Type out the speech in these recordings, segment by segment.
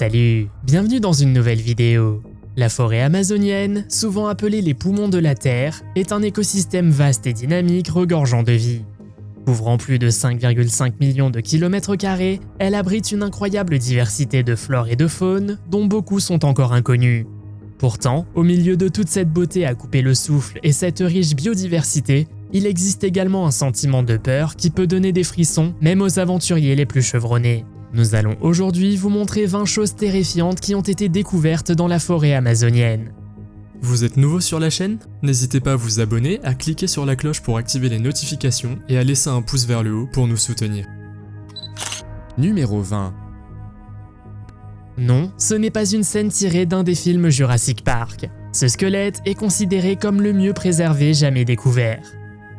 Salut, bienvenue dans une nouvelle vidéo. La forêt amazonienne, souvent appelée les poumons de la Terre, est un écosystème vaste et dynamique regorgeant de vie. Couvrant plus de 5,5 millions de kilomètres carrés, elle abrite une incroyable diversité de flore et de faune, dont beaucoup sont encore inconnus. Pourtant, au milieu de toute cette beauté à couper le souffle et cette riche biodiversité, il existe également un sentiment de peur qui peut donner des frissons, même aux aventuriers les plus chevronnés. Nous allons aujourd'hui vous montrer 20 choses terrifiantes qui ont été découvertes dans la forêt amazonienne. Vous êtes nouveau sur la chaîne? N'hésitez pas à vous abonner, à cliquer sur la cloche pour activer les notifications et à laisser un pouce vers le haut pour nous soutenir. Numéro 20. Non, ce n'est pas une scène tirée d'un des films Jurassic Park. Ce squelette est considéré comme le mieux préservé jamais découvert.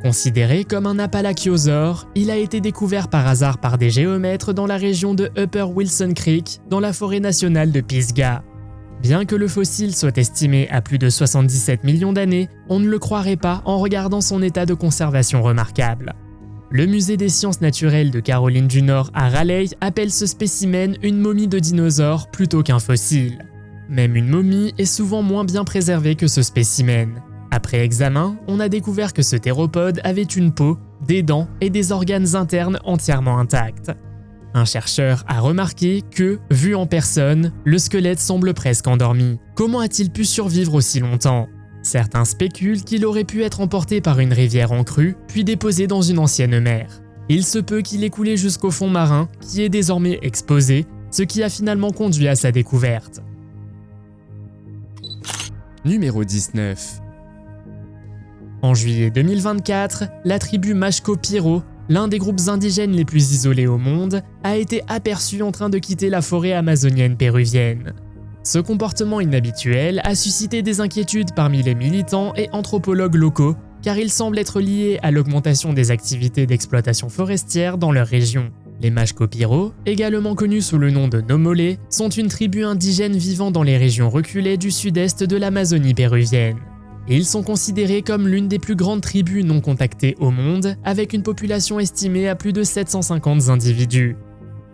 Considéré comme un apalachiosaure, il a été découvert par hasard par des géomètres dans la région de Upper Wilson Creek, dans la forêt nationale de Pisgah. Bien que le fossile soit estimé à plus de 77 millions d'années, on ne le croirait pas en regardant son état de conservation remarquable. Le musée des sciences naturelles de Caroline du Nord à Raleigh appelle ce spécimen une momie de dinosaure plutôt qu'un fossile. Même une momie est souvent moins bien préservée que ce spécimen. Après examen, on a découvert que ce théropode avait une peau, des dents et des organes internes entièrement intacts. Un chercheur a remarqué que, vu en personne, le squelette semble presque endormi. Comment a-t-il pu survivre aussi longtemps? Certains spéculent qu'il aurait pu être emporté par une rivière en crue, puis déposé dans une ancienne mer. Il se peut qu'il ait coulé jusqu'au fond marin, qui est désormais exposé, ce qui a finalement conduit à sa découverte. Numéro 19. En juillet 2024, la tribu Mashco-Piro, l'un des groupes indigènes les plus isolés au monde, a été aperçu en train de quitter la forêt amazonienne péruvienne. Ce comportement inhabituel a suscité des inquiétudes parmi les militants et anthropologues locaux, car il semble être lié à l'augmentation des activités d'exploitation forestière dans leur région. Les Mashco-Piro, également connus sous le nom de Nomolé, sont une tribu indigène vivant dans les régions reculées du sud-est de l'Amazonie péruvienne. Ils sont considérés comme l'une des plus grandes tribus non contactées au monde, avec une population estimée à plus de 750 individus.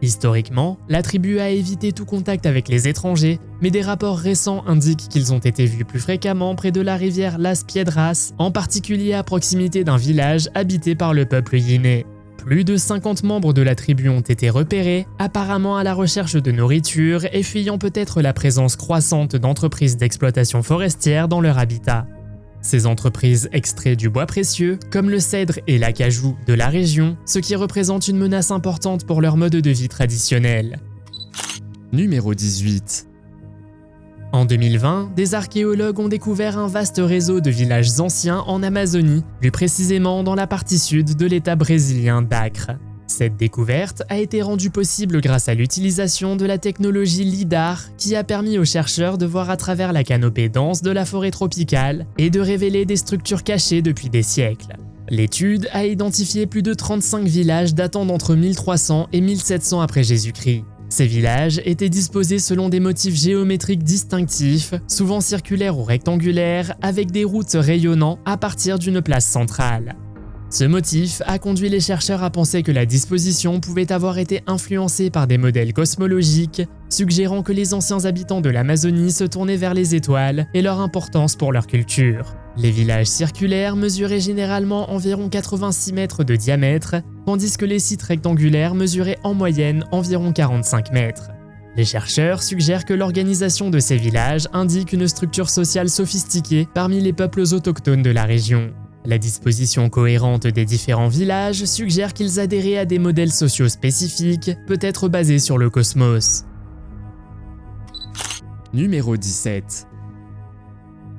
Historiquement, la tribu a évité tout contact avec les étrangers, mais des rapports récents indiquent qu'ils ont été vus plus fréquemment près de la rivière Las Piedras, en particulier à proximité d'un village habité par le peuple Yiné. Plus de 50 membres de la tribu ont été repérés, apparemment à la recherche de nourriture et fuyant peut-être la présence croissante d'entreprises d'exploitation forestière dans leur habitat. Ces entreprises extraient du bois précieux, comme le cèdre et l'acajou de la région, ce qui représente une menace importante pour leur mode de vie traditionnel. Numéro 18. En 2020, des archéologues ont découvert un vaste réseau de villages anciens en Amazonie, plus précisément dans la partie sud de l'état brésilien d'Acre. Cette découverte a été rendue possible grâce à l'utilisation de la technologie LIDAR qui a permis aux chercheurs de voir à travers la canopée dense de la forêt tropicale et de révéler des structures cachées depuis des siècles. L'étude a identifié plus de 35 villages datant d'entre 1300 et 1700 après Jésus-Christ. Ces villages étaient disposés selon des motifs géométriques distinctifs, souvent circulaires ou rectangulaires, avec des routes rayonnant à partir d'une place centrale. Ce motif a conduit les chercheurs à penser que la disposition pouvait avoir été influencée par des modèles cosmologiques, suggérant que les anciens habitants de l'Amazonie se tournaient vers les étoiles et leur importance pour leur culture. Les villages circulaires mesuraient généralement environ 86 mètres de diamètre, tandis que les sites rectangulaires mesuraient en moyenne environ 45 mètres. Les chercheurs suggèrent que l'organisation de ces villages indique une structure sociale sophistiquée parmi les peuples autochtones de la région. La disposition cohérente des différents villages suggère qu'ils adhéraient à des modèles sociaux spécifiques, peut-être basés sur le cosmos. Numéro 17.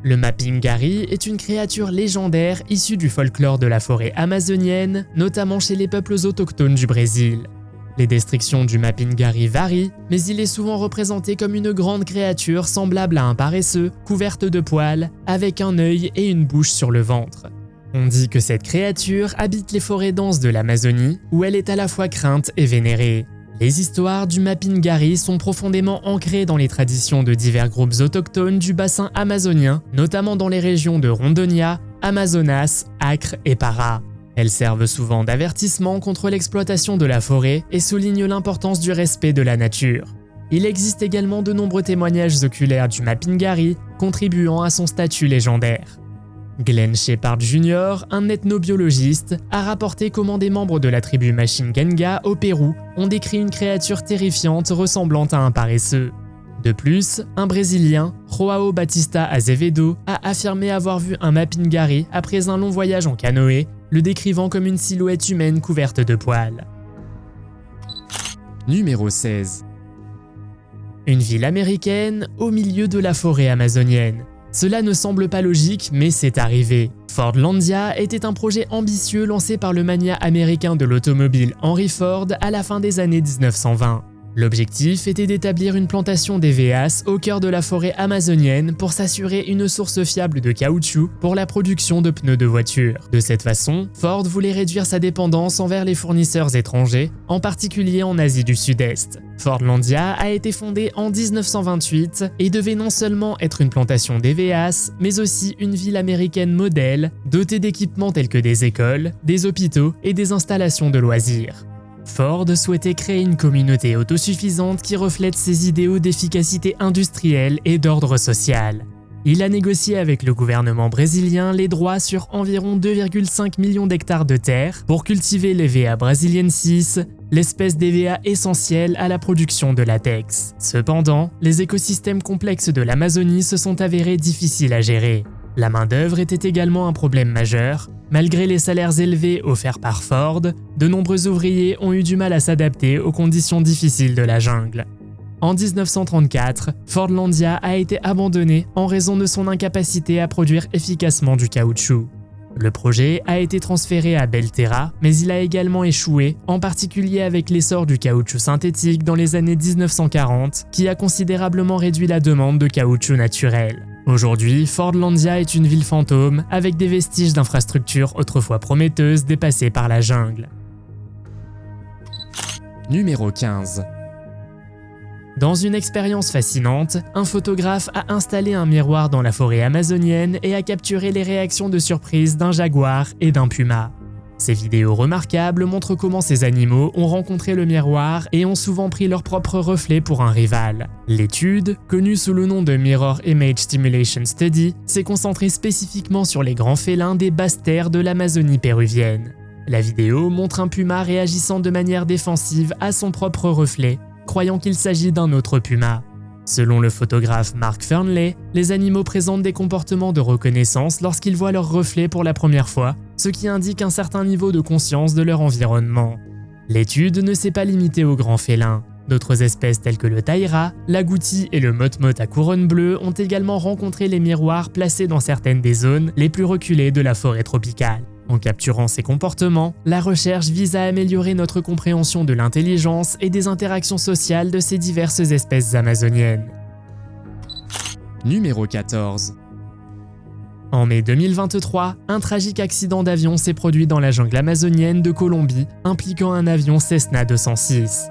Le Mapingari est une créature légendaire issue du folklore de la forêt amazonienne, notamment chez les peuples autochtones du Brésil. Les descriptions du Mapingari varient, mais il est souvent représenté comme une grande créature semblable à un paresseux, couverte de poils, avec un œil et une bouche sur le ventre. On dit que cette créature habite les forêts denses de l'Amazonie, où elle est à la fois crainte et vénérée. Les histoires du Mapingari sont profondément ancrées dans les traditions de divers groupes autochtones du bassin amazonien, notamment dans les régions de Rondônia, Amazonas, Acre et Pará. Elles servent souvent d'avertissement contre l'exploitation de la forêt et soulignent l'importance du respect de la nature. Il existe également de nombreux témoignages oculaires du Mapinguari, contribuant à son statut légendaire. Glenn Shepard Jr., un ethnobiologiste, a rapporté comment des membres de la tribu Machinganga au Pérou ont décrit une créature terrifiante ressemblant à un paresseux. De plus, un Brésilien, João Batista Azevedo, a affirmé avoir vu un Mapinguari après un long voyage en canoë, le décrivant comme une silhouette humaine couverte de poils. Numéro 16. Une ville américaine au milieu de la forêt amazonienne. Cela ne semble pas logique, mais c'est arrivé. Fordlandia était un projet ambitieux lancé par le magnat américain de l'automobile Henry Ford à la fin des années 1920. L'objectif était d'établir une plantation d'EVAS au cœur de la forêt amazonienne pour s'assurer une source fiable de caoutchouc pour la production de pneus de voitures. De cette façon, Ford voulait réduire sa dépendance envers les fournisseurs étrangers, en particulier en Asie du Sud-Est. Fordlandia a été fondée en 1928 et devait non seulement être une plantation d'EVAS, mais aussi une ville américaine modèle, dotée d'équipements tels que des écoles, des hôpitaux et des installations de loisirs. Ford souhaitait créer une communauté autosuffisante qui reflète ses idéaux d'efficacité industrielle et d'ordre social. Il a négocié avec le gouvernement brésilien les droits sur environ 2,5 millions d'hectares de terre pour cultiver l'EVA brasiliensis, l'espèce d'EVA essentielle à la production de latex. Cependant, les écosystèmes complexes de l'Amazonie se sont avérés difficiles à gérer. La main-d'œuvre était également un problème majeur. Malgré les salaires élevés offerts par Ford, de nombreux ouvriers ont eu du mal à s'adapter aux conditions difficiles de la jungle. En 1934, Fordlandia a été abandonné en raison de son incapacité à produire efficacement du caoutchouc. Le projet a été transféré à Belterra, mais il a également échoué, en particulier avec l'essor du caoutchouc synthétique dans les années 1940, qui a considérablement réduit la demande de caoutchouc naturel. Aujourd'hui, Fordlandia est une ville fantôme avec des vestiges d'infrastructures autrefois prometteuses dépassées par la jungle. Numéro 15. Dans une expérience fascinante, un photographe a installé un miroir dans la forêt amazonienne et a capturé les réactions de surprise d'un jaguar et d'un puma. Ces vidéos remarquables montrent comment ces animaux ont rencontré le miroir et ont souvent pris leur propre reflet pour un rival. L'étude, connue sous le nom de Mirror Image Stimulation Study, s'est concentrée spécifiquement sur les grands félins des basses terres de l'Amazonie péruvienne. La vidéo montre un puma réagissant de manière défensive à son propre reflet, croyant qu'il s'agit d'un autre puma. Selon le photographe Mark Fernley, les animaux présentent des comportements de reconnaissance lorsqu'ils voient leur reflet pour la première fois, ce qui indique un certain niveau de conscience de leur environnement. L'étude ne s'est pas limitée aux grands félins. D'autres espèces telles que le taïra, l'agouti et le motmot à couronne bleue ont également rencontré les miroirs placés dans certaines des zones les plus reculées de la forêt tropicale. En capturant ces comportements, la recherche vise à améliorer notre compréhension de l'intelligence et des interactions sociales de ces diverses espèces amazoniennes. Numéro 14. En mai 2023, un tragique accident d'avion s'est produit dans la jungle amazonienne de Colombie, impliquant un avion Cessna 206.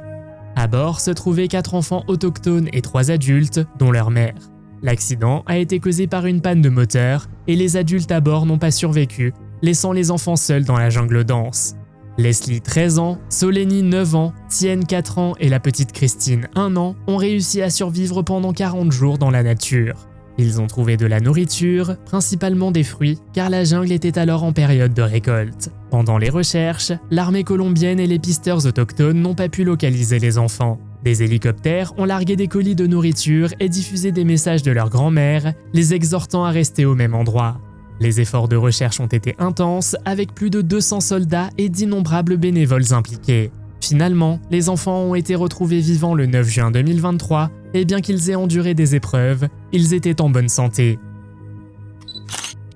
À bord se trouvaient 4 enfants autochtones et 3 adultes, dont leur mère. L'accident a été causé par une panne de moteur et les adultes à bord n'ont pas survécu, laissant les enfants seuls dans la jungle dense. Leslie, 13 ans, Soleni, 9 ans, Tienne, 4 ans et la petite Christine, 1 an, ont réussi à survivre pendant 40 jours dans la nature. Ils ont trouvé de la nourriture, principalement des fruits, car la jungle était alors en période de récolte. Pendant les recherches, l'armée colombienne et les pisteurs autochtones n'ont pas pu localiser les enfants. Des hélicoptères ont largué des colis de nourriture et diffusé des messages de leur grand-mère, les exhortant à rester au même endroit. Les efforts de recherche ont été intenses, avec plus de 200 soldats et d'innombrables bénévoles impliqués. Finalement, les enfants ont été retrouvés vivants le 9 juin 2023, et bien qu'ils aient enduré des épreuves, ils étaient en bonne santé.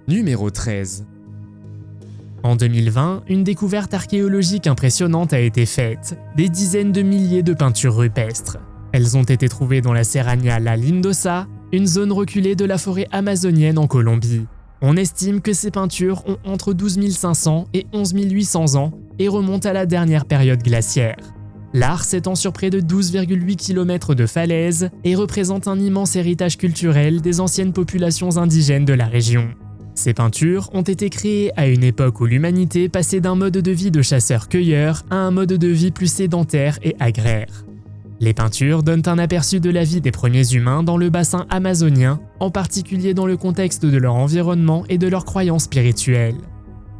Numéro 13. En 2020, une découverte archéologique impressionnante a été faite, des dizaines de milliers de peintures rupestres. Elles ont été trouvées dans la Serranía La Lindosa, une zone reculée de la forêt amazonienne en Colombie. On estime que ces peintures ont entre 12 500 et 11 800 ans et remontent à la dernière période glaciaire. L'art s'étend sur près de 12,8 km de falaises et représente un immense héritage culturel des anciennes populations indigènes de la région. Ces peintures ont été créées à une époque où l'humanité passait d'un mode de vie de chasseur-cueilleur à un mode de vie plus sédentaire et agraire. Les peintures donnent un aperçu de la vie des premiers humains dans le bassin amazonien, en particulier dans le contexte de leur environnement et de leurs croyances spirituelles.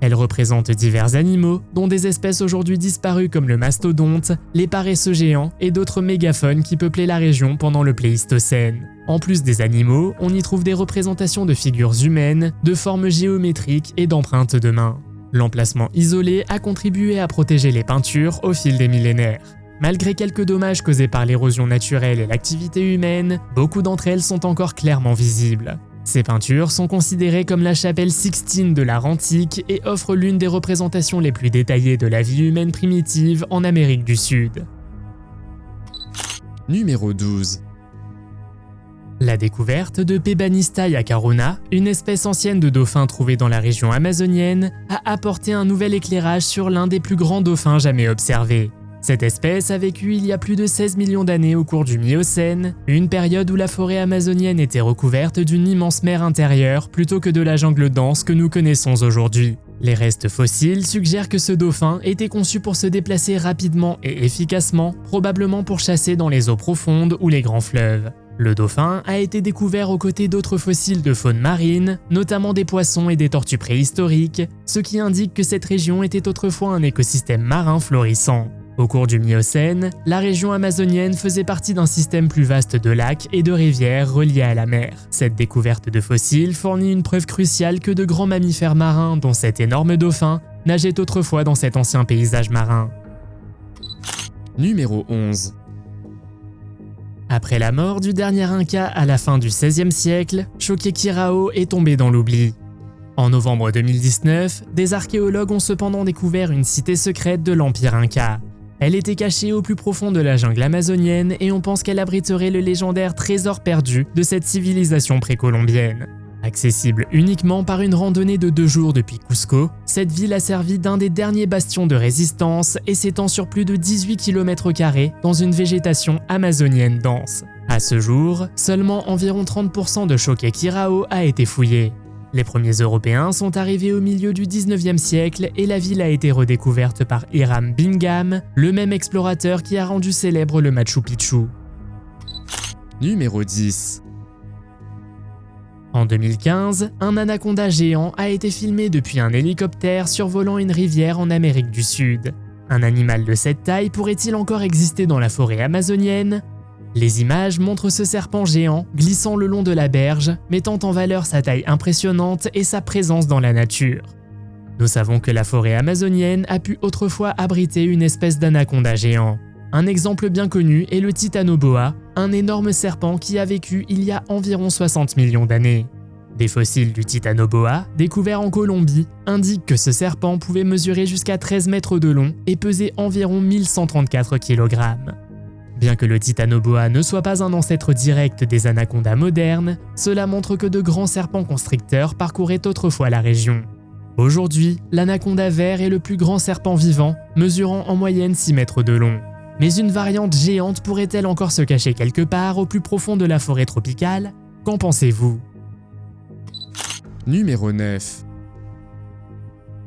Elles représentent divers animaux, dont des espèces aujourd'hui disparues comme le mastodonte, les paresseux géants et d'autres mégafaunes qui peuplaient la région pendant le Pléistocène. En plus des animaux, on y trouve des représentations de figures humaines, de formes géométriques et d'empreintes de mains. L'emplacement isolé a contribué à protéger les peintures au fil des millénaires. Malgré quelques dommages causés par l'érosion naturelle et l'activité humaine, beaucoup d'entre elles sont encore clairement visibles. Ces peintures sont considérées comme la chapelle Sixtine de l'art antique et offrent l'une des représentations les plus détaillées de la vie humaine primitive en Amérique du Sud. Numéro 12. La découverte de Pebanista yacaruna, une espèce ancienne de dauphin trouvée dans la région amazonienne, a apporté un nouvel éclairage sur l'un des plus grands dauphins jamais observés. Cette espèce a vécu il y a plus de 16 millions d'années au cours du Miocène, une période où la forêt amazonienne était recouverte d'une immense mer intérieure plutôt que de la jungle dense que nous connaissons aujourd'hui. Les restes fossiles suggèrent que ce dauphin était conçu pour se déplacer rapidement et efficacement, probablement pour chasser dans les eaux profondes ou les grands fleuves. Le dauphin a été découvert aux côtés d'autres fossiles de faune marine, notamment des poissons et des tortues préhistoriques, ce qui indique que cette région était autrefois un écosystème marin florissant. Au cours du Miocène, la région amazonienne faisait partie d'un système plus vaste de lacs et de rivières reliés à la mer. Cette découverte de fossiles fournit une preuve cruciale que de grands mammifères marins, dont cet énorme dauphin, nageaient autrefois dans cet ancien paysage marin. Numéro 11. Après la mort du dernier Inca à la fin du XVIe siècle, Choquequirao est tombé dans l'oubli. En novembre 2019, des archéologues ont cependant découvert une cité secrète de l'Empire Inca. Elle était cachée au plus profond de la jungle amazonienne et on pense qu'elle abriterait le légendaire trésor perdu de cette civilisation précolombienne. Accessible uniquement par une randonnée de 2 jours depuis Cusco, cette ville a servi d'un des derniers bastions de résistance et s'étend sur plus de 18 km² dans une végétation amazonienne dense. À ce jour, seulement environ 30% de Choquequirao a été fouillé. Les premiers Européens sont arrivés au milieu du 19e siècle et la ville a été redécouverte par Hiram Bingham, le même explorateur qui a rendu célèbre le Machu Picchu. Numéro 10. En 2015, un anaconda géant a été filmé depuis un hélicoptère survolant une rivière en Amérique du Sud. Un animal de cette taille pourrait-il encore exister dans la forêt amazonienne ? Les images montrent ce serpent géant glissant le long de la berge, mettant en valeur sa taille impressionnante et sa présence dans la nature. Nous savons que la forêt amazonienne a pu autrefois abriter une espèce d'anaconda géant. Un exemple bien connu est le titanoboa, un énorme serpent qui a vécu il y a environ 60 millions d'années. Des fossiles du titanoboa, découverts en Colombie, indiquent que ce serpent pouvait mesurer jusqu'à 13 mètres de long et peser environ 1134 kg. Bien que le titanoboa ne soit pas un ancêtre direct des anacondas modernes, cela montre que de grands serpents constricteurs parcouraient autrefois la région. Aujourd'hui, l'anaconda vert est le plus grand serpent vivant, mesurant en moyenne 6 mètres de long. Mais une variante géante pourrait-elle encore se cacher quelque part au plus profond de la forêt tropicale ? Qu'en pensez-vous ? Numéro 9.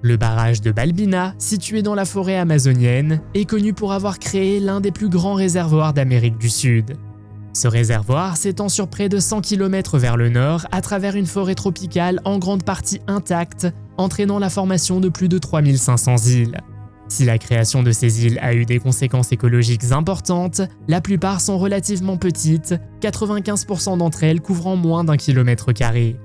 Le barrage de Balbina, situé dans la forêt amazonienne, est connu pour avoir créé l'un des plus grands réservoirs d'Amérique du Sud. Ce réservoir s'étend sur près de 100 km vers le nord à travers une forêt tropicale en grande partie intacte, entraînant la formation de plus de 3500 îles. Si la création de ces îles a eu des conséquences écologiques importantes, la plupart sont relativement petites, 95% d'entre elles couvrant moins d'1 km².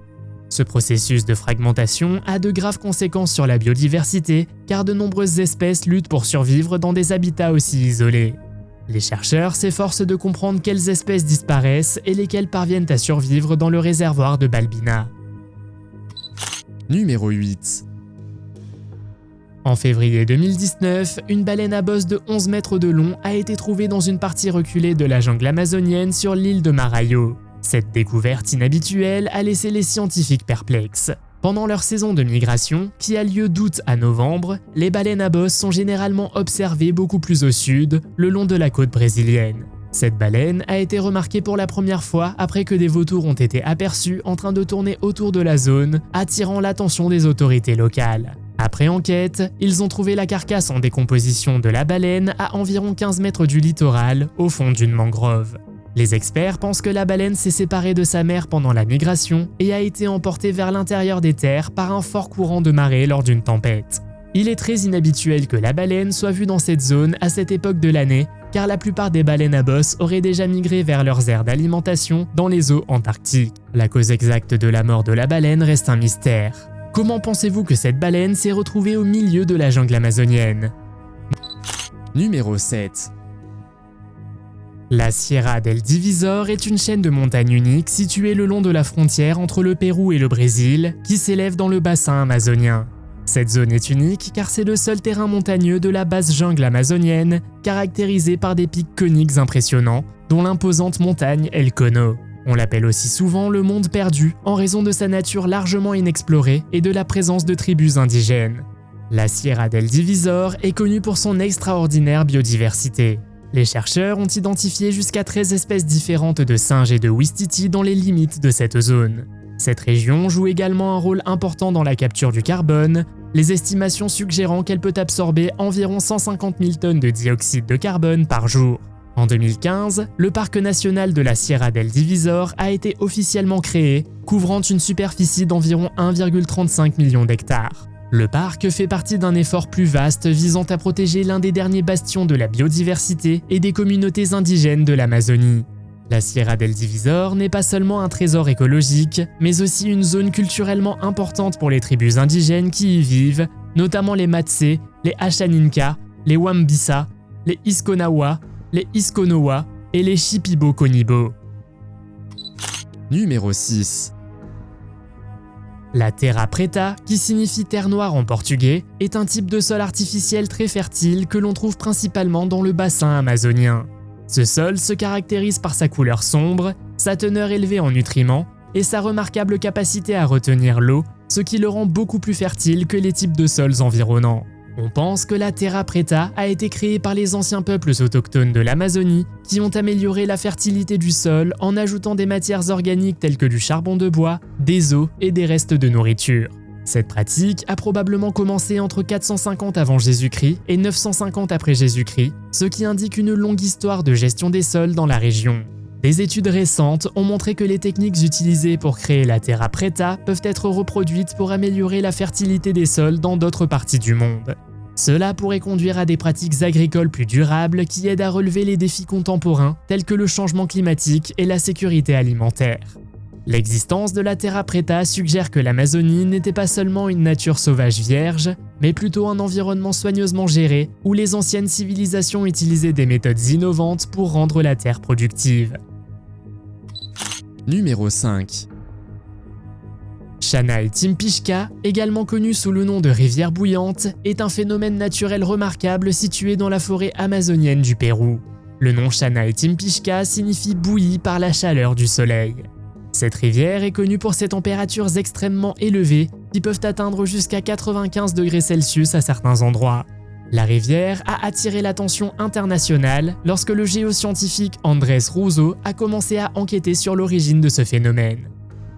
Ce processus de fragmentation a de graves conséquences sur la biodiversité, car de nombreuses espèces luttent pour survivre dans des habitats aussi isolés. Les chercheurs s'efforcent de comprendre quelles espèces disparaissent et lesquelles parviennent à survivre dans le réservoir de Balbina. Numéro 8. En février 2019, une baleine à bosse de 11 mètres de long a été trouvée dans une partie reculée de la jungle amazonienne sur l'île de Marajo. Cette découverte inhabituelle a laissé les scientifiques perplexes. Pendant leur saison de migration, qui a lieu d'août à novembre, les baleines à bosse sont généralement observées beaucoup plus au sud, le long de la côte brésilienne. Cette baleine a été remarquée pour la première fois après que des vautours ont été aperçus en train de tourner autour de la zone, attirant l'attention des autorités locales. Après enquête, ils ont trouvé la carcasse en décomposition de la baleine à environ 15 mètres du littoral, au fond d'une mangrove. Les experts pensent que la baleine s'est séparée de sa mère pendant la migration et a été emportée vers l'intérieur des terres par un fort courant de marée lors d'une tempête. Il est très inhabituel que la baleine soit vue dans cette zone à cette époque de l'année, car la plupart des baleines à bosse auraient déjà migré vers leurs aires d'alimentation dans les eaux antarctiques. La cause exacte de la mort de la baleine reste un mystère. Comment pensez-vous que cette baleine s'est retrouvée au milieu de la jungle amazonienne? Numéro 7. La Sierra del Divisor est une chaîne de montagnes unique située le long de la frontière entre le Pérou et le Brésil, qui s'élève dans le bassin amazonien. Cette zone est unique car c'est le seul terrain montagneux de la basse jungle amazonienne, caractérisé par des pics coniques impressionnants, dont l'imposante montagne El Cono. On l'appelle aussi souvent le monde perdu en raison de sa nature largement inexplorée et de la présence de tribus indigènes. La Sierra del Divisor est connue pour son extraordinaire biodiversité. Les chercheurs ont identifié jusqu'à 13 espèces différentes de singes et de ouistiti dans les limites de cette zone. Cette région joue également un rôle important dans la capture du carbone, les estimations suggérant qu'elle peut absorber environ 150 000 tonnes de dioxyde de carbone par jour. En 2015, le parc national de la Sierra del Divisor a été officiellement créé, couvrant une superficie d'environ 1,35 million d'hectares. Le parc fait partie d'un effort plus vaste visant à protéger l'un des derniers bastions de la biodiversité et des communautés indigènes de l'Amazonie. La Sierra del Divisor n'est pas seulement un trésor écologique, mais aussi une zone culturellement importante pour les tribus indigènes qui y vivent, notamment les Matsé, les Achaninka, les Wambisa, les Iskonawa, les Iskonowa et les Shipibo-Konibo. Numéro 6. La terra preta, qui signifie terre noire en portugais, est un type de sol artificiel très fertile que l'on trouve principalement dans le bassin amazonien. Ce sol se caractérise par sa couleur sombre, sa teneur élevée en nutriments et sa remarquable capacité à retenir l'eau, ce qui le rend beaucoup plus fertile que les types de sols environnants. On pense que la terra preta a été créée par les anciens peuples autochtones de l'Amazonie qui ont amélioré la fertilité du sol en ajoutant des matières organiques telles que du charbon de bois, des os et des restes de nourriture. Cette pratique a probablement commencé entre 450 avant Jésus-Christ et 950 après Jésus-Christ, ce qui indique une longue histoire de gestion des sols dans la région. Des études récentes ont montré que les techniques utilisées pour créer la terra preta peuvent être reproduites pour améliorer la fertilité des sols dans d'autres parties du monde. Cela pourrait conduire à des pratiques agricoles plus durables qui aident à relever les défis contemporains tels que le changement climatique et la sécurité alimentaire. L'existence de la terra preta suggère que l'Amazonie n'était pas seulement une nature sauvage vierge, mais plutôt un environnement soigneusement géré où les anciennes civilisations utilisaient des méthodes innovantes pour rendre la terre productive. Numéro 5. Chanay Timpishka, également connue sous le nom de rivière bouillante, est un phénomène naturel remarquable situé dans la forêt amazonienne du Pérou. Le nom Chanay Timpishka signifie bouillie par la chaleur du soleil. Cette rivière est connue pour ses températures extrêmement élevées qui peuvent atteindre jusqu'à 95 degrés Celsius à certains endroits. La rivière a attiré l'attention internationale lorsque le géoscientifique Andrés Russo a commencé à enquêter sur l'origine de ce phénomène.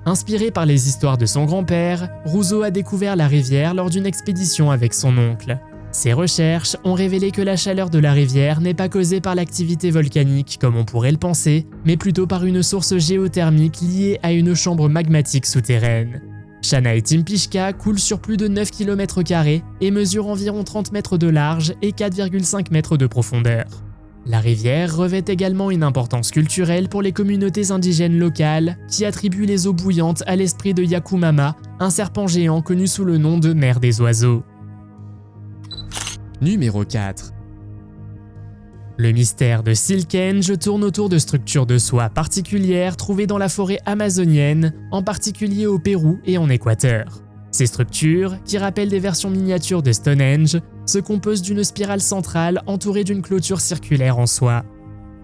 Inspiré par les histoires de son grand-père, Russo a découvert la rivière lors d'une expédition avec son oncle. Ses recherches ont révélé que la chaleur de la rivière n'est pas causée par l'activité volcanique comme on pourrait le penser, mais plutôt par une source géothermique liée à une chambre magmatique souterraine. Chanay Timpishka coule sur plus de 9 km² et mesure environ 30 mètres de large et 4,5 mètres de profondeur. La rivière revêt également une importance culturelle pour les communautés indigènes locales qui attribuent les eaux bouillantes à l'esprit de Yakumama, un serpent géant connu sous le nom de mer des oiseaux. Numéro 4. Le mystère de Silkenge tourne autour de structures de soie particulières trouvées dans la forêt amazonienne, en particulier au Pérou et en Équateur. Ces structures, qui rappellent des versions miniatures de Stonehenge, se composent d'une spirale centrale entourée d'une clôture circulaire en soie.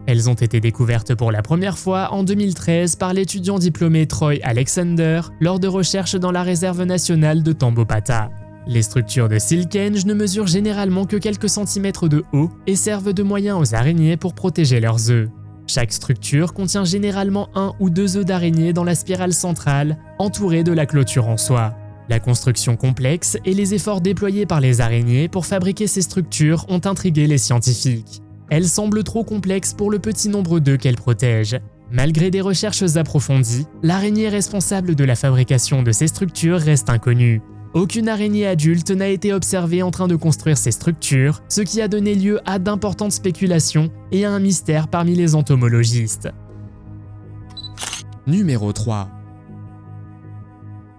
Elles ont été découvertes pour la première fois en 2013 par l'étudiant diplômé Troy Alexander lors de recherches dans la réserve nationale de Tambopata. Les structures de Silkenge ne mesurent généralement que quelques centimètres de haut et servent de moyen aux araignées pour protéger leurs œufs. Chaque structure contient généralement 1 ou 2 œufs d'araignée dans la spirale centrale, entourée de la clôture en soie. La construction complexe et les efforts déployés par les araignées pour fabriquer ces structures ont intrigué les scientifiques. Elles semblent trop complexes pour le petit nombre d'œufs qu'elles protègent. Malgré des recherches approfondies, l'araignée responsable de la fabrication de ces structures reste inconnue. Aucune araignée adulte n'a été observée en train de construire ces structures, ce qui a donné lieu à d'importantes spéculations et à un mystère parmi les entomologistes. Numéro 3.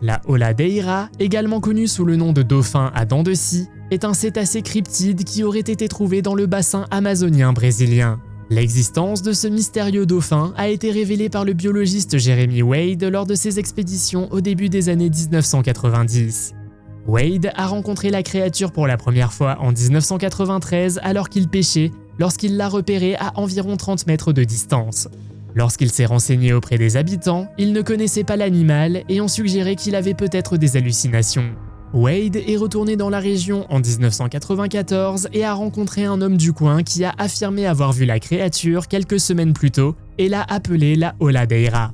La Holadeira, également connue sous le nom de dauphin à dents de scie, est un cétacé cryptide qui aurait été trouvé dans le bassin amazonien brésilien. L'existence de ce mystérieux dauphin a été révélée par le biologiste Jeremy Wade lors de ses expéditions au début des années 1990. Wade a rencontré la créature pour la première fois en 1993 alors qu'il pêchait, lorsqu'il l'a repérée à environ 30 mètres de distance. Lorsqu'il s'est renseigné auprès des habitants, ils ne connaissaient pas l'animal et ont suggéré qu'il avait peut-être des hallucinations. Wade est retourné dans la région en 1994 et a rencontré un homme du coin qui a affirmé avoir vu la créature quelques semaines plus tôt et l'a appelée la Holadeira.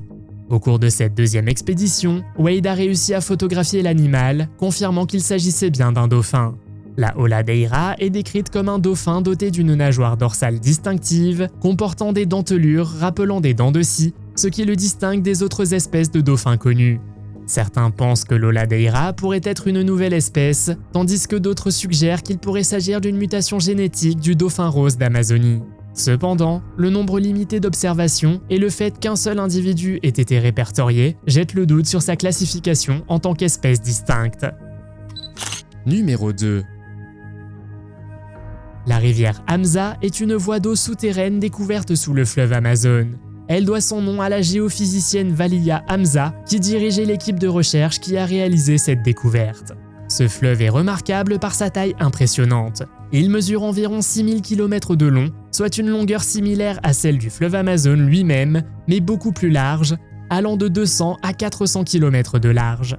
Au cours de cette deuxième expédition, Wade a réussi à photographier l'animal, confirmant qu'il s'agissait bien d'un dauphin. La Holadeira est décrite comme un dauphin doté d'une nageoire dorsale distinctive, comportant des dentelures rappelant des dents de scie, ce qui le distingue des autres espèces de dauphins connues. Certains pensent que l'Holadeira pourrait être une nouvelle espèce, tandis que d'autres suggèrent qu'il pourrait s'agir d'une mutation génétique du dauphin rose d'Amazonie. Cependant, le nombre limité d'observations et le fait qu'un seul individu ait été répertorié jettent le doute sur sa classification en tant qu'espèce distincte. Numéro 2. La rivière Hamza est une voie d'eau souterraine découverte sous le fleuve Amazon. Elle doit son nom à la géophysicienne Valia Hamza qui dirigeait l'équipe de recherche qui a réalisé cette découverte. Ce fleuve est remarquable par sa taille impressionnante. Il mesure environ 6000 km de long, soit une longueur similaire à celle du fleuve Amazon lui-même, mais beaucoup plus large, allant de 200 à 400 km de large.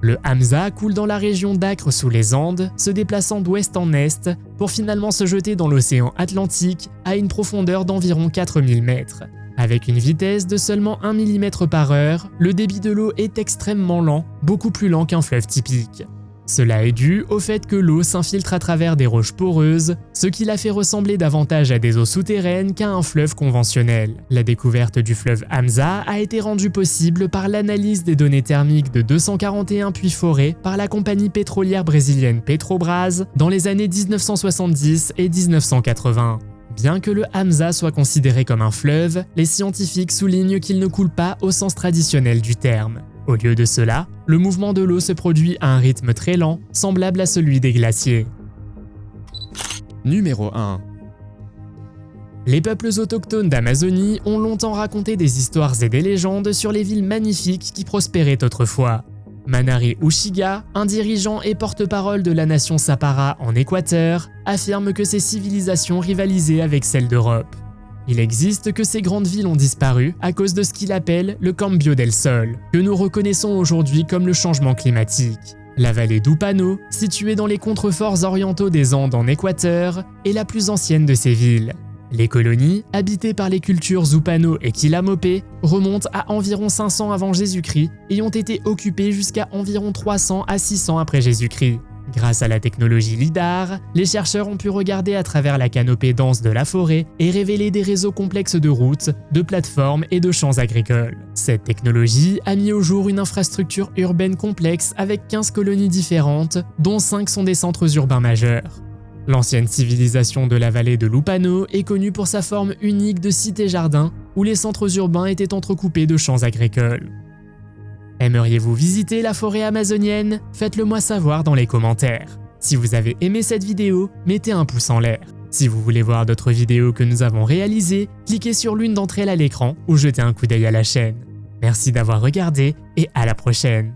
Le Hamza coule dans la région d'Acre sous les Andes, se déplaçant d'ouest en est pour finalement se jeter dans l'océan Atlantique à une profondeur d'environ 4000 mètres. Avec une vitesse de seulement 1 mm par heure, le débit de l'eau est extrêmement lent, beaucoup plus lent qu'un fleuve typique. Cela est dû au fait que l'eau s'infiltre à travers des roches poreuses, ce qui la fait ressembler davantage à des eaux souterraines qu'à un fleuve conventionnel. La découverte du fleuve Hamza a été rendue possible par l'analyse des données thermiques de 241 puits forés par la compagnie pétrolière brésilienne Petrobras dans les années 1970 et 1980. Bien que le Hamza soit considéré comme un fleuve, les scientifiques soulignent qu'il ne coule pas au sens traditionnel du terme. Au lieu de cela, le mouvement de l'eau se produit à un rythme très lent, semblable à celui des glaciers. Numéro 1. Les peuples autochtones d'Amazonie ont longtemps raconté des histoires et des légendes sur les villes magnifiques qui prospéraient autrefois. Manari Ushiga, un dirigeant et porte-parole de la nation Sapara en Équateur, affirme que ces civilisations rivalisaient avec celles d'Europe. Il existe que ces grandes villes ont disparu à cause de ce qu'il appelle le cambio del sol, que nous reconnaissons aujourd'hui comme le changement climatique. La vallée d'Upano, située dans les contreforts orientaux des Andes en Équateur, est la plus ancienne de ces villes. Les colonies, habitées par les cultures Zupano et Quilamopé, remontent à environ 500 avant Jésus-Christ et ont été occupées jusqu'à environ 300 à 600 après Jésus-Christ. Grâce à la technologie LIDAR, les chercheurs ont pu regarder à travers la canopée dense de la forêt et révéler des réseaux complexes de routes, de plateformes et de champs agricoles. Cette technologie a mis au jour une infrastructure urbaine complexe avec 15 colonies différentes, dont 5 sont des centres urbains majeurs. L'ancienne civilisation de la vallée de l'Upano est connue pour sa forme unique de cité-jardin, où les centres urbains étaient entrecoupés de champs agricoles. Aimeriez-vous visiter la forêt amazonienne? Faites-le moi savoir dans les commentaires. Si vous avez aimé cette vidéo, mettez un pouce en l'air. Si vous voulez voir d'autres vidéos que nous avons réalisées, cliquez sur l'une d'entre elles à l'écran ou jetez un coup d'œil à la chaîne. Merci d'avoir regardé et à la prochaine.